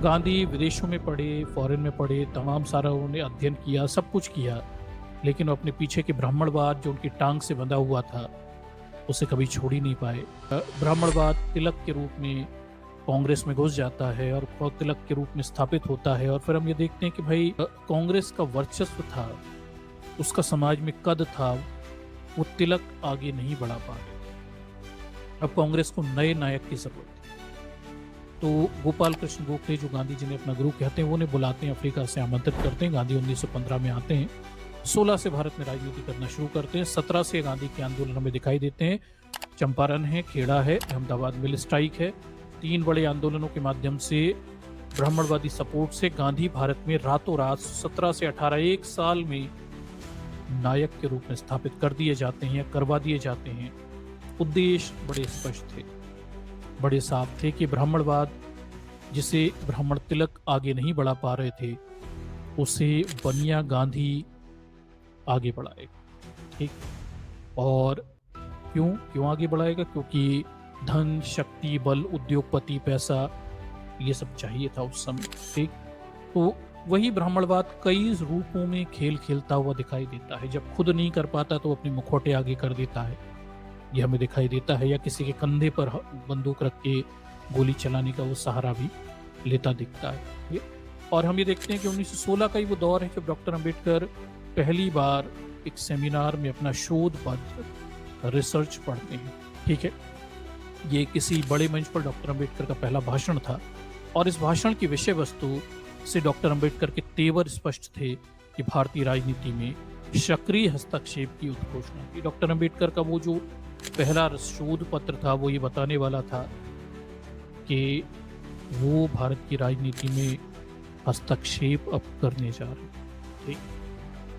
गांधी विदेशों में पढ़े, फॉरेन में पढ़े, तमाम सारा उन्होंने अध्ययन किया, सब कुछ किया, लेकिन वो अपने पीछे के ब्राह्मणवाद जो उनकी टांग से बंधा हुआ था, उसे कभी छोड़ ही नहीं पाए। ब्राह्मणवाद तिलक के रूप में कांग्रेस में घुस जाता है और तिलक के रूप में स्थापित होता है, और फिर हम ये देखते हैं कि भाई कांग्रेस का वर्चस्व था, उसका समाज में कद था, वो तिलक आगे नहीं बढ़ा पा रहे। अब कांग्रेस को नए नायक की जरूरत है। तो गोपाल कृष्ण गोखले, जो गांधी जी ने अपना गुरु कहते हैं, वो उन्हें बुलाते हैं, अफ्रीका से आमंत्रित करते हैं। गांधी 1915 में आते हैं, 16 से भारत में राजनीति करना शुरू करते हैं। 17 से गांधी के आंदोलन हमें दिखाई देते हैं। चंपारण है, खेड़ा है, अहमदाबाद मिल स्ट्राइक है। 3 बड़े आंदोलनों के माध्यम से ब्राह्मणवादी सपोर्ट से गांधी भारत में रातों रात 17 से 18 एक साल में नायक के रूप में स्थापित कर दिए जाते हैं, करवा दिए जाते हैं। उद्देश्य बड़े स्पष्ट थे, बड़े साफ थे कि ब्राह्मणवाद, जिसे ब्राह्मण तिलक आगे नहीं बढ़ा पा रहे थे, उसे बनिया गांधी आगे बढ़ाएगा। ठीक, और क्यों आगे बढ़ाएगा? क्योंकि धन, शक्ति, बल, उद्योगपति, पैसा, ये सब चाहिए था उस समय। ठीक, तो वही ब्राह्मणवाद कई रूपों में खेल खेलता हुआ दिखाई देता है। जब खुद नहीं कर पाता तो अपने मुखौटे आगे कर देता है, ये हमें दिखाई देता है। या किसी के कंधे पर बंदूक रख के गोली चलाने का वो सहारा भी लेता दिखता है। और हम ये देखते हैं कि 1916 का ही वो दौर है जब डॉक्टर अंबेडकर पहली बार एक सेमिनार में अपना शोध पत्र, रिसर्च पढ़ते हैं। ठीक है, ये किसी बड़े मंच पर डॉक्टर अंबेडकर का पहला भाषण था, और इस भाषण की विषय वस्तु से डॉक्टर अंबेडकर के तेवर स्पष्ट थे कि भारतीय राजनीति में सक्रिय हस्तक्षेप की उद्घोषणा की। डॉक्टर अंबेडकर का वो जो पहला शोध पत्र था, वो ये बताने वाला था कि वो भारत की राजनीति में हस्तक्षेप अब करने जा रहे हैं। ठीक,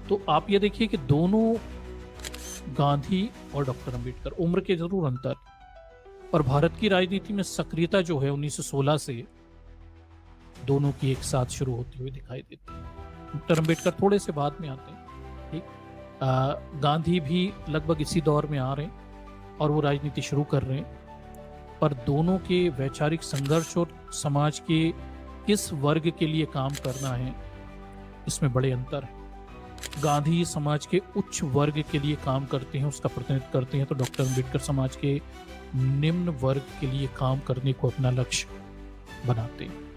तो आप ये देखिए कि दोनों, गांधी और डॉक्टर अंबेडकर, उम्र के जरूर अंतर, और भारत की राजनीति में सक्रियता जो है 1916 से दोनों की एक साथ शुरू होती हुई दिखाई देती है। डॉक्टर अंबेडकर थोड़े से बाद में आते हैं। ठीक, गांधी भी लगभग इसी दौर में आ रहे हैं और वो राजनीति शुरू कर रहे हैं, पर दोनों के वैचारिक संघर्ष और समाज के किस वर्ग के लिए काम करना है, इसमें बड़े अंतर है। गांधी समाज के उच्च वर्ग के लिए काम करते हैं, उसका प्रतिनिधित्व करते हैं, तो डॉक्टर अंबेडकर समाज के निम्न वर्ग के लिए काम करने को अपना लक्ष्य बनाते हैं।